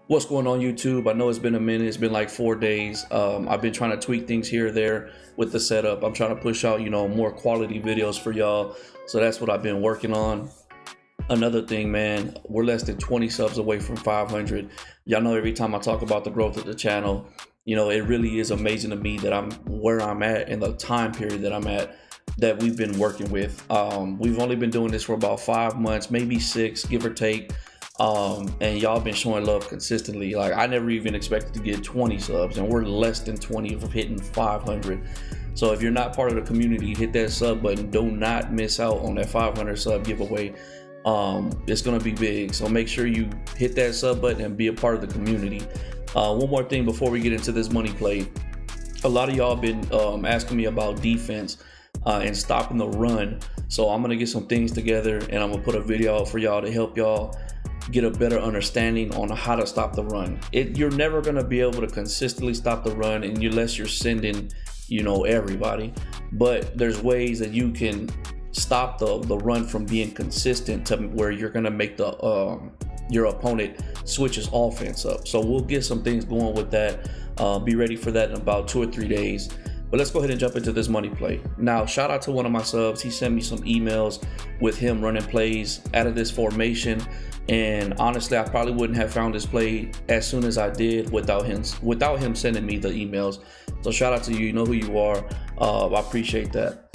What's going on, YouTube? I know it's been a minute. It's been like 4 days. I've been trying to tweak things here or there with the setup. I'm trying to push out, more quality videos for y'all. So that's what I've been working on. Another thing, man, we're less than 20 subs away from 500. Y'all know every time I talk about the growth of the channel, it really is amazing to me that I'm where I'm at in the time period that I'm at, that we've been working with. We've only been doing this for about 5 months, maybe 6, give or take. And y'all been showing love consistently. Like, I never even expected to get 20 subs, and we're less than 20 of hitting 500. So if you're not part of the community, hit that sub button. Do not miss out on that 500 sub giveaway. It's gonna be big, so make sure you hit that sub button and be a part of the community. One more thing before we get into this money play. A lot of y'all been asking me about defense and stopping the run. So I'm gonna get some things together, and I'm gonna put a video out for y'all to help y'all get a better understanding on how to stop the run. You're never going to be able to consistently stop the run unless you're sending, everybody. But there's ways that you can stop the run from being consistent to where you're going to make the your opponent switch his offense up. So we'll get some things going with that. Be ready for that in about 2 or 3 days. But let's go ahead and jump into this money play. Now, shout out to one of my subs. He sent me some emails with him running plays out of this formation. And honestly, I probably wouldn't have found this play as soon as I did without him sending me the emails. So shout out to you. You know who you are. I appreciate that.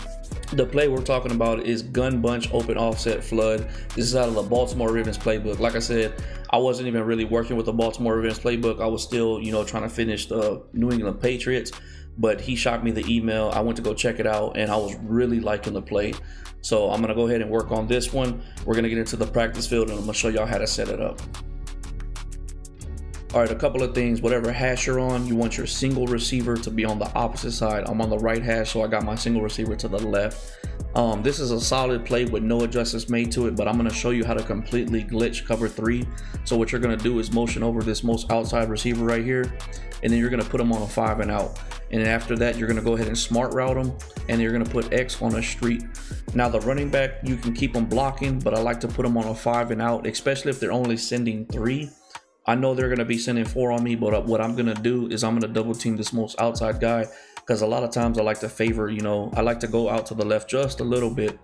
The play we're talking about is gun bunch open offset flood. This is out of the Baltimore Ravens playbook. Like I said, I wasn't even really working with the Baltimore Ravens playbook. I was still, trying to finish the New England Patriots. But he shot me the email. I went to go check it out, and I was really liking the play. So I'm gonna go ahead and work on this one. We're gonna get into the practice field, and I'm gonna show y'all how to set it up. All right, a couple of things. Whatever hash you're on, you want your single receiver to be on the opposite side. I'm on the right hash, so I got my single receiver to the left. This is a solid play with no adjustments made to it, but I'm gonna show you how to completely glitch cover 3. So what you're gonna do is motion over this most outside receiver right here, and then you're gonna put them on a 5 and out. And then after that, you're gonna go ahead and smart route them, and you're gonna put X on a street. Now the running back, you can keep them blocking, but I like to put them on a 5 and out, especially if they're only sending 3. I know they're gonna be sending 4 on me, but what I'm gonna do is I'm gonna double team this most outside guy, because a lot of times I like to favor, I like to go out to the left just a little bit.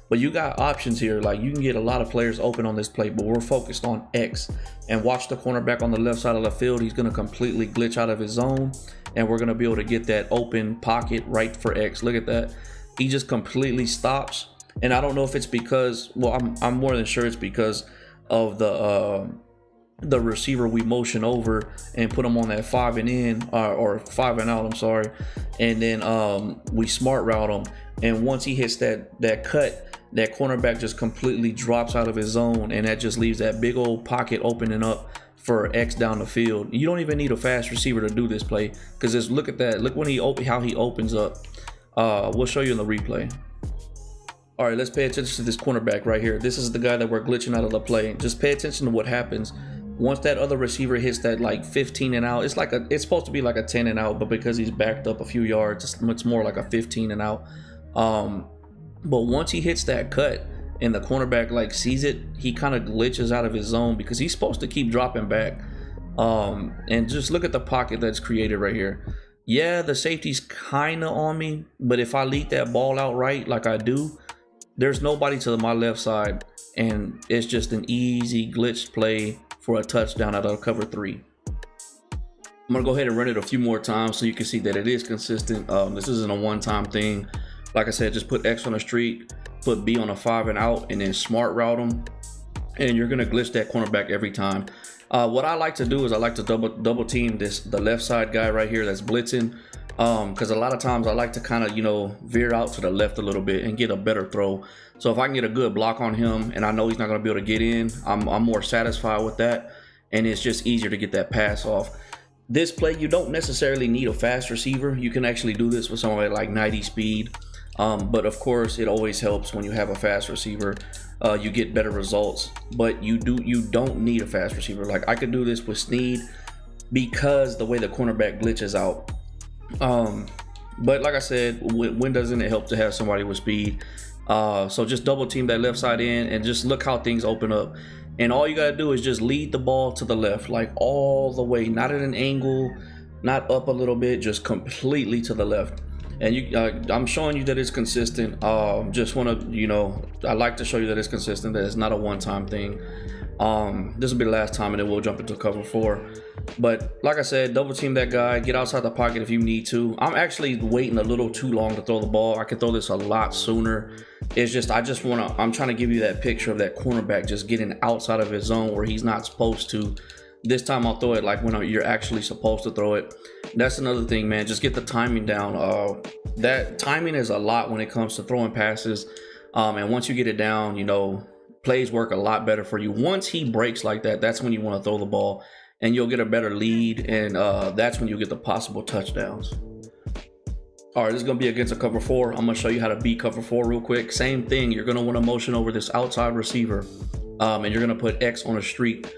But you got options here. Like, you can get a lot of players open on this play, but we're focused on X. And watch the cornerback on the left side of the field. He's gonna completely glitch out of his zone, and we're gonna be able to get that open pocket right for X. Look at that. He just completely stops. And I don't know if it's because, well, I'm more than sure it's because of the receiver we motion over and put him on that 5 and in, or 5 and out, I'm sorry. And then we smart route him. And once he hits that cut, that cornerback just completely drops out of his zone, and that just leaves that big old pocket opening up for X down the field. You don't even need a fast receiver to do this play, because just look at that. Look when how he opens up. We'll show you in the replay. All right, let's pay attention to this cornerback right here. This is the guy that we're glitching out of the play. Just pay attention to what happens once that other receiver hits that like 15 and out. It's supposed to be like a 10 and out, but because he's backed up a few yards, it's more like a 15 and out. But once he hits that cut and the cornerback like sees it, he kind of glitches out of his zone, because he's supposed to keep dropping back. And just look at the pocket that's created right here. Yeah, the safety's kind of on me, but if I lead that ball out right like I do, there's nobody to my left side, and it's just an easy glitch play for a touchdown out of cover 3. I'm gonna go ahead and run it a few more times so you can see that it is consistent. This isn't a one-time thing. Like I said, just put X on the street, put B on a 5 and out, and then smart route them, and you're gonna glitch that cornerback every time. What I like to do is I like to double team the left side guy right here that's blitzing, because a lot of times I like to kind of veer out to the left a little bit and get a better throw. So if I can get a good block on him and I know he's not gonna be able to get in, I'm more satisfied with that, and it's just easier to get that pass off. This play, you don't necessarily need a fast receiver. You can actually do this with someone at like 90 speed. But of course, it always helps when you have a fast receiver. You get better results, but you don't need a fast receiver. Like, I could do this with Snead because the way the cornerback glitches out. But like I said, when doesn't it help to have somebody with speed? So just double team that left side in, and just look how things open up. And all you gotta do is just lead the ball to the left, like all the way, not at an angle, not up a little bit, just completely to the left. And I'm showing you that it's consistent. Just want to, you know, I like to show you that it's consistent, that it's not a one-time thing. This will be the last time, and then we'll jump into cover 4. But like I said, double team that guy, get outside the pocket if you need to. I'm actually waiting a little too long to throw the ball. I could throw this a lot sooner. It's just, I'm trying to give you that picture of that cornerback just getting outside of his zone where he's not supposed to. This time I'll throw it like when you're actually supposed to throw it. That's another thing, man. Just get the timing down. That timing is a lot when it comes to throwing passes. And once you get it down, you know, plays work a lot better for you. Once he breaks like that, that's when you want to throw the ball, and you'll get a better lead, and that's when you get the possible touchdowns. All right, this is going to be against a cover 4. I'm going to show you how to beat cover 4 real quick. Same thing. You're going to want to motion over this outside receiver, and you're going to put X on a streak.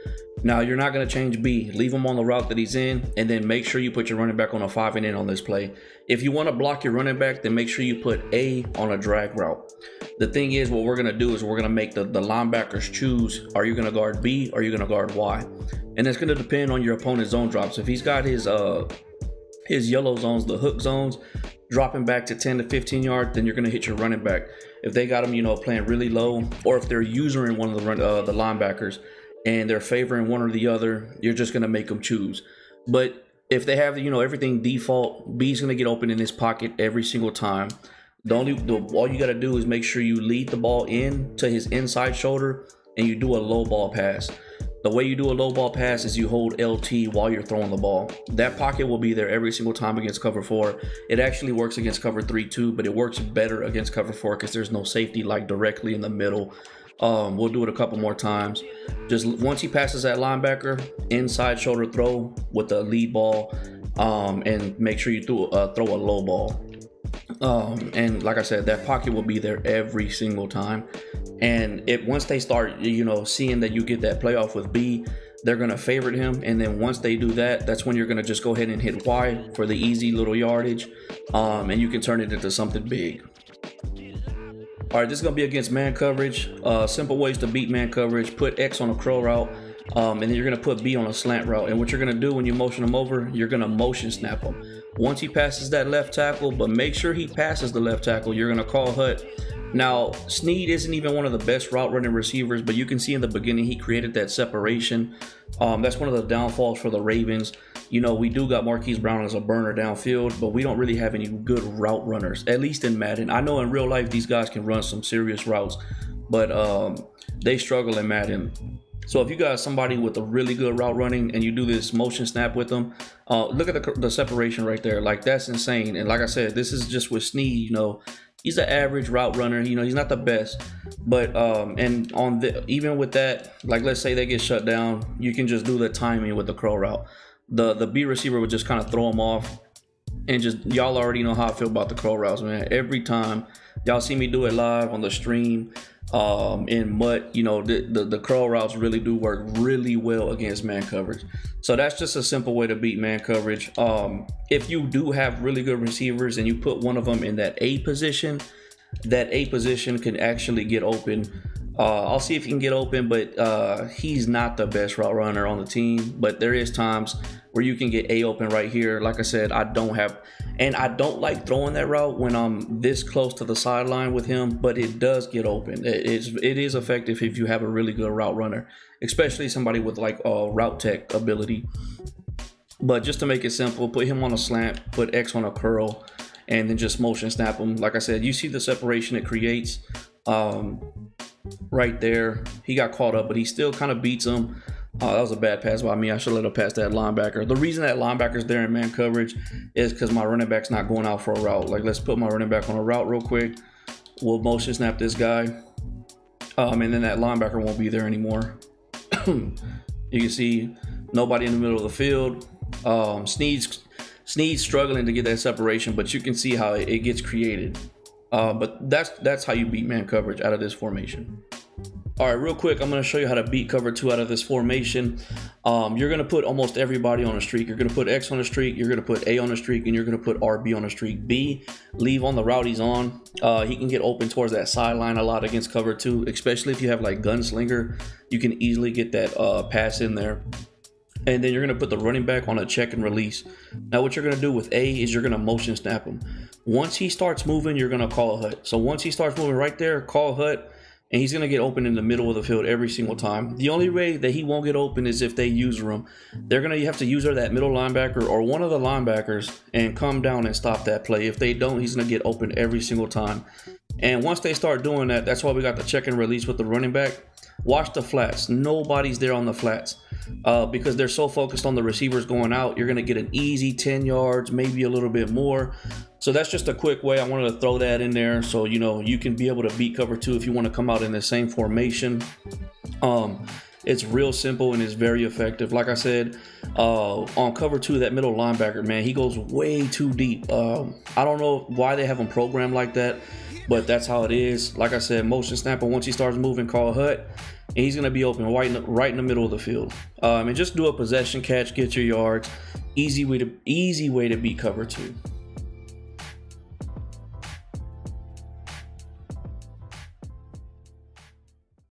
Now, you're not going to change B. Leave him on the route that he's in, and then make sure you put your running back on a 5 and in on this play. If you want to block your running back, then make sure you put A on a drag route. The thing is, what we're going to do is we're going to make the linebackers choose, are you going to guard B or are you going to guard Y? And it's going to depend on your opponent's zone drops. If he's got his yellow zones, the hook zones, dropping back to 10 to 15 yards, then you're going to hit your running back. If they got him, you know, playing really low, or if they're using one of the linebackers, and they're favoring one or the other, you're just going to make them choose. But if they have, you know, everything default, B's going to get open in his pocket every single time. All you got to do is make sure you lead the ball in to his inside shoulder, and you do a low ball pass. The way you do a low ball pass is you hold LT while you're throwing the ball. That pocket will be there every single time against cover 4. It actually works against cover 3 too, but it works better against cover 4 because there's no safety like directly in the middle. We'll do it a couple more times. Just once he passes that linebacker, inside shoulder throw with the lead ball, and make sure you throw a low ball. And like I said, that pocket will be there every single time. And once they start, you know, seeing that you get that playoff with B, they're going to favorite him. And then once they do that, that's when you're going to just go ahead and hit Y for the easy little yardage. And you can turn it into something big. All right, this is going to be against man coverage. Simple ways to beat man coverage: put X on a curl route, and then you're going to put B on a slant route. And what you're going to do when you motion him over, you're going to motion snap him. Once he passes that left tackle, but make sure he passes the left tackle, you're going to call hut. Now, Snead isn't even one of the best route running receivers, but you can see in the beginning he created that separation. That's one of the downfalls for the Ravens. You know, we do got Marquise Brown as a burner downfield, but we don't really have any good route runners, at least in Madden. I know in real life these guys can run some serious routes, but they struggle in Madden. So if you got somebody with a really good route running and you do this motion snap with them, look at the separation right there. Like, that's insane. And like I said, this is just with Snead. You know, he's an average route runner. You know, he's not the best, but and on even with that, like, let's say they get shut down, you can just do the timing with the curl route. The B receiver would just kind of throw him off, and just, y'all already know how I feel about the curl routes, man. Every time y'all see me do it live on the stream, in MUT, you know, the curl routes really do work really well against man coverage. So that's just a simple way to beat man coverage. If you do have really good receivers and you put one of them in that A position, that A position can actually get open. I'll see if he can get open, but he's not the best route runner on the team. But there is times where you can get A open right here. Like I said, I don't like throwing that route when I'm this close to the sideline with him, but it does get open. It is effective if you have a really good route runner, especially somebody with like route tech ability. But just to make it simple, put him on a slant, put X on a curl, and then just motion snap him. Like I said, you see the separation it creates. Right there, he got caught up, but he still kind of beats him. That was a bad pass by me. I should let him pass that linebacker. The reason that linebacker's there in man coverage is because my running back's not going out for a route. Like, let's put my running back on a route real quick. We'll motion snap this guy, and then that linebacker won't be there anymore. You can see nobody in the middle of the field. Snead's struggling to get that separation, but you can see how it gets created. But that's how you beat man coverage out of this formation. All right, real quick, I'm going to show you how to beat cover 2 out of this formation. You're going to put almost everybody on a streak. You're going to put X on a streak, you're going to put A on a streak, and you're going to put RB on a streak. B, leave on the route he's on. He can get open towards that sideline a lot against cover 2, especially if you have like gunslinger. You can easily get that pass in there. And then you're going to put the running back on a check and release. Now what you're going to do with A is you're going to motion snap him. Once he starts moving, you're going to call a hut. So once he starts moving right there, call a hut. And he's going to get open in the middle of the field every single time. The only way that he won't get open is if they user him. They're going to have to user that middle linebacker or one of the linebackers and come down and stop that play. If they don't, he's going to get open every single time. And once they start doing that, that's why we got the check and release with the running back. Watch the flats. Nobody's there on the flats because they're so focused on the receivers going out. You're going to get an easy 10 yards, maybe a little bit more. So that's just a quick way. I wanted to throw that in there so you know you can be able to beat cover 2 if you want to come out in the same formation. It's real simple and it's very effective. Like I said, on cover 2, that middle linebacker, man, he goes way too deep. I don't know why they have him programmed like that, but that's how it is. Like I said, motion snapper, once he starts moving, call hut, and he's going to be open right in the middle of the field. And just do a possession catch, get your yards. Easy way to beat cover 2.